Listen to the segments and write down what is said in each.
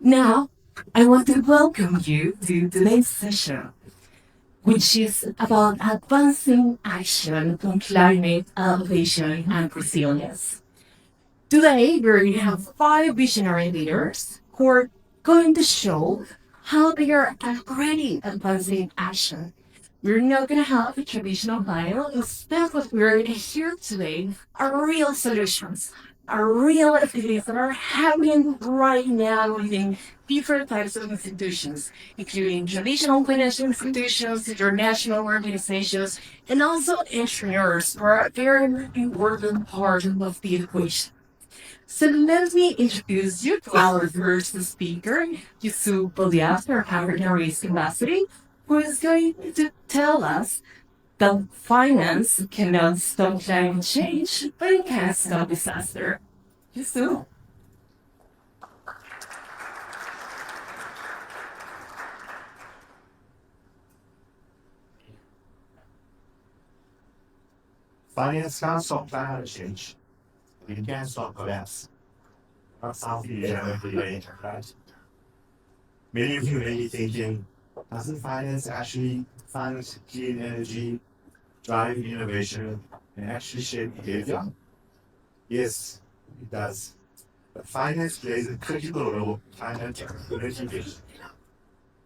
Now, I want to welcome you to today's session, which is about advancing action on climate adaptation and resilience. Today, we're going to have five visionary leaders who are going to show how they are already advancing action. We're not going to have a traditional bio. Instead, what we're going to hear today are real solutions, are real activities that are happening right now within different types of institutions, including traditional financial institutions, international organizations, and also entrepreneurs who are a very important part of the equation. So let me introduce you to our first speaker, Yusuf Bodiat, our African Risk Ambassador, who is going to tell us that finance cannot stop climate change, but it can stop disaster. Yusuf. Finance can't stop climate change. It can stop collapse. That's something you never really right? Many of you may be thinking, doesn't finance actually fund clean energy, drive innovation, and actually shape behavior? Yes, it does. But finance plays a critical role in climate mitigation.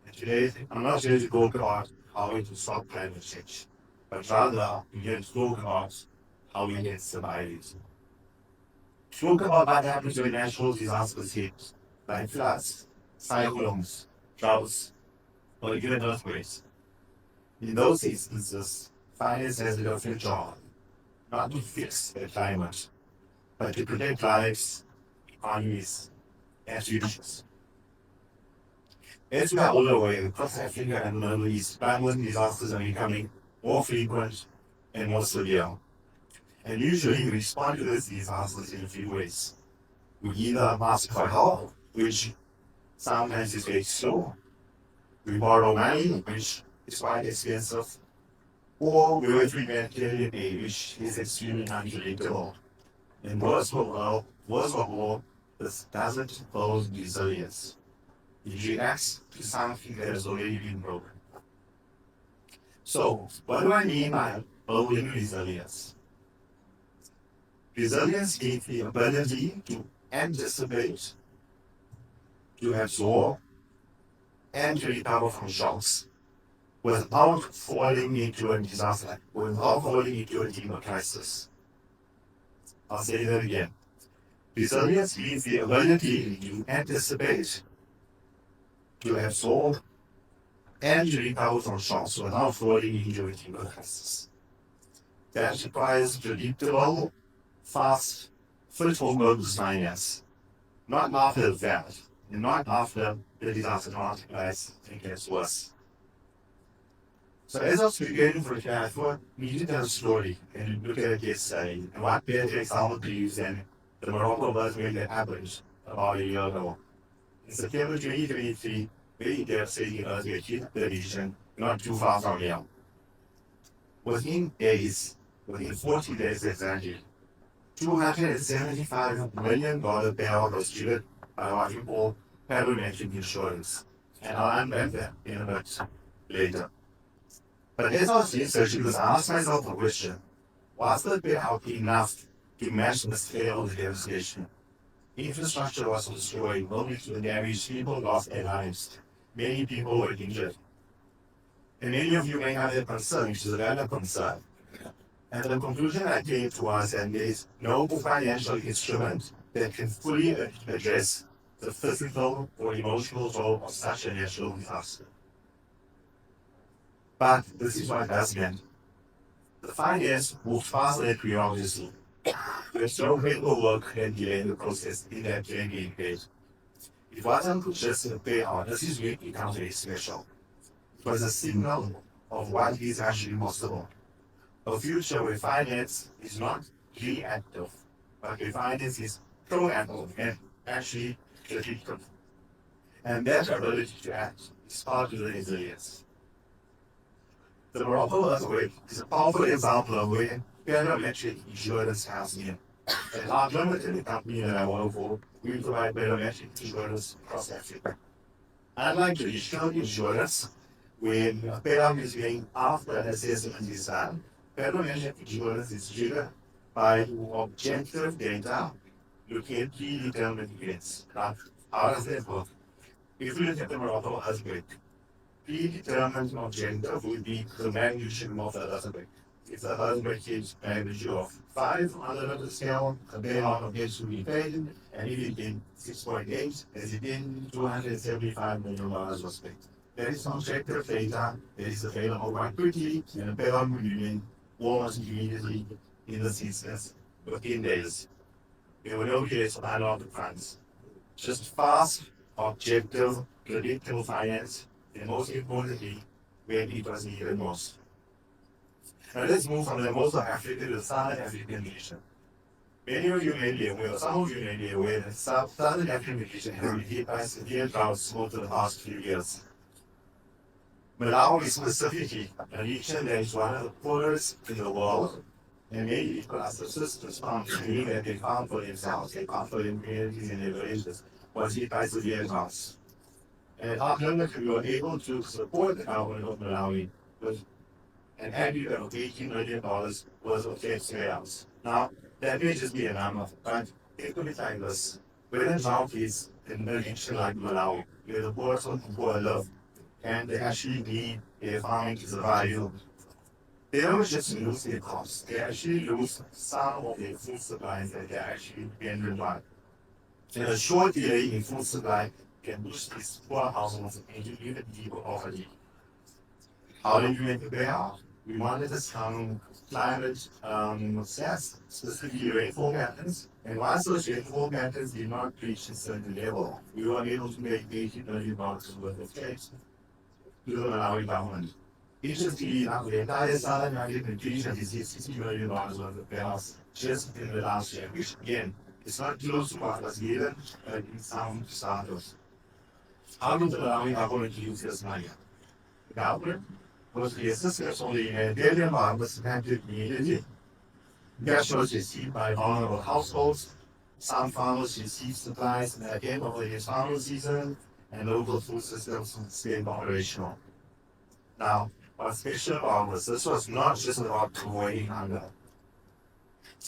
And today, I'm not here to talk about how we can stop climate change, but rather, we're here to talk about how we can survive it. Talk about what happens when natural disasters hit, like floods, cyclones, droughts, or even earthquakes. In those instances, finance has a different job, not to fix the climate, but to protect lives, economies, and futures. As we are all aware, across Africa and the Middle East, climate disasters are becoming more frequent and more severe. And usually we respond to these disasters in a few ways. We either ask for help, which sometimes is very slow. We borrow money, which is quite expensive. Or we wait for humanitarian aid, which is extremely unpredictable. And worst of all, this doesn't build resilience. It reacts to something that has already been broken. So, what do I mean by building resilience? Resilience is the ability to anticipate, to absorb, and to recover from shocks without falling into a disaster, without falling into a deeper crisis. I'll say that again. Resilience means the ability to anticipate, to absorb, and to recover from shocks without falling into a deeper crisis. That requires predictable, fast, fit-for-purpose finance, not after that, and not after the disaster multiplies and gets worse. So as I was preparing for the chat, I thought we need to tell a story and look at a case study and what better example to use than the Morocco earthquake that happened about a year ago. In September 2023, very devastating earthquake hit the region not too far from here. Within 40 days exactly, $275 million payout was triggered by what we call parametric insurance, and I'll unpack that in a bit later. But as I was researching this, I asked myself a question. Was the payout enough to match the scale of the devastation? Infrastructure was destroyed, buildings were damaged, people lost their lives, many people were injured. And many of you may have a concern, which is a valid concern. And the conclusion I came to was that there is no financial instrument that can fully address the physical or emotional toll of such a natural disaster. But this is what has meant. The finance moved faster than bureaucracy. There's no paperwork and delay in the process in that training phase. It wasn't just a payout, this is really becomes very special. It was a signal of what is actually possible. A future where finance is not reactive, but where finance is proactive and actually strategic. And that ability to act is part of the resilience. The Morocco earthquake is a powerful example of where parametric insurance has been. At Large Limited, the company that I work for, we provide biometric insurance across Africa. Unlike traditional insurance, when a payout is being after an assessment is done, biometric insurance is triggered by objective data looking at predetermined events. Now, how does that work? If we look at the Morocco earthquake, predetermined objective would be the magnitude of the earthquake. If the earthquake is magnitude of 5 on the Richter scale, the payout of this will be paid, and if it is 6.8, as it in $275 million was paid. There is some objective data that is available quite quickly, and the payout will be made almost immediately in the CSS within days. There were no years of analog funds. Just fast, objective, predictable finance, and most importantly, when it was needed most. Now let's move from the most of Africa to the Southern African region. Many of you may be aware, some of you may be aware that Southern African region has been hit by severe droughts over the past few years. Malawi specifically, a region that is one of the poorest in the world, and many people are subsistence farmers, meaning that they farm for themselves, they farm for their communities and their villages, was hit by severe droughts. And at our clinic, we were able to support the government of Malawi with an aggregate of $18 million worth of tax payouts. Now, that may just be a number, but it could be like this. When a drought is in a region like Malawi, where the poor live, and they actually need their farming to survive, they don't just lose their crops, they actually lose some of their food supplies that they're actually dependent on. And a short delay in food supply can push these poor households into even deeper poverty. How did we make the payout? We wanted some climate sets, specifically rainfall patterns, and once those rainfall patterns did not reach a certain level, we were able to make $80 million worth of trades to the Malawi government. Interestingly enough, the entire Southern African region is $60 million worth of payouts just in the last year, which again, it's not close to what was given, but it's some starters. How did the Malawi government use this money? The government was the assistance on the humanitarian farmers affected immediately. Cash was received by vulnerable households. Some farmers received supplies at the end of the farming season, and local food systems stayed operational. Now, what's special about this was not just about avoiding hunger.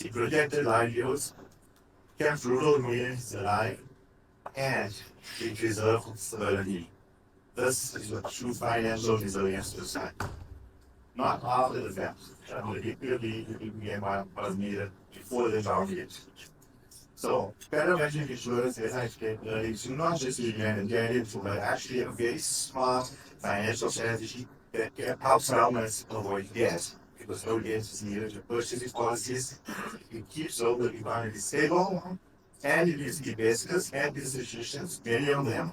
It protected livelihoods, kept rural communities alive, and it preserved stability. This is what true financial resilience looks like. Not after the fact, but it really was needed before the drought hit. So, better measuring insurance, as I explained earlier, is not just a humanitarian tool, but actually a very smart financial strategy that helps governments avoid debt, because no debt is needed to purchase these policies. It keeps local economy stable, and it gives investors and institutions, many of them,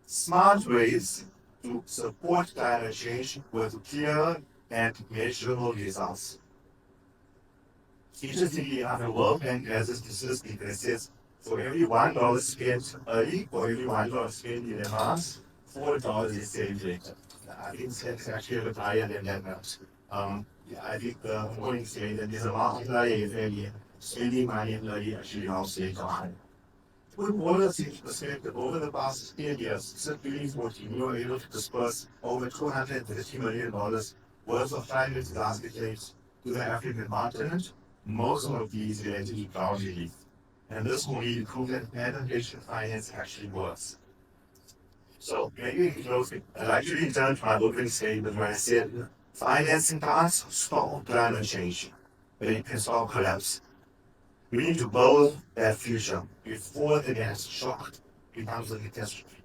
smart ways to support climate change with clear and measurable results. Interestingly enough, the World Bank has a statistic that says for every $1 spent early, for every $1 spent in advance, $4 is saved later. I think that's actually a bit higher than that now. I think the point is that there's a multiplier effect. Spending money early actually helps later on. Put all this into perspective, over the past 10 years, since 2014, we were able to disperse over $230 million worth of climate disaster claims to the African continent, most of these related to drought relief. And this will need proof that allocation finance actually works. So, maybe in closing, I'd like to return to my opening statement where I said, financing can't stop climate change, but it can stop collapse. We need to build that future before the next shock becomes a catastrophe.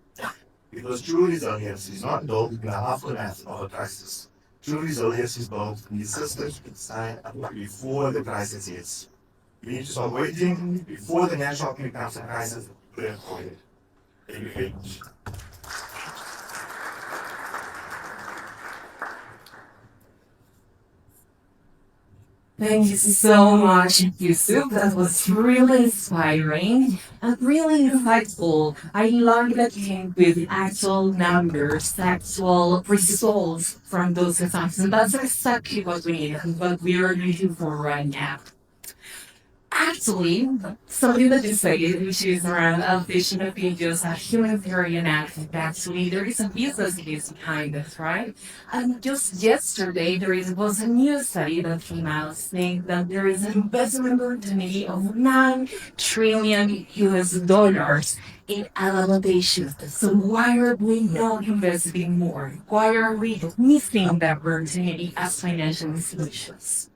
Because true resilience is not built in the aftermath of a crisis. True resilience is built in the systems inside before the crisis hits. We need to start waiting before the next shock becomes a crisis. Thank you very much. Thank you so much, Yusuf. That was really inspiring and really insightful. I love that you came with actual numbers, actual results from those assumptions. That's exactly what we need and what we are looking for right now. Actually, something that you said, which is around vision of videos, a humanitarian act. Actually, there is a business case behind this, right? And just yesterday, was a new study that came out saying that there is an investment opportunity of 9 trillion US dollars in adaptation. So why are we not investing more? Why are we missing that opportunity as financial institutions?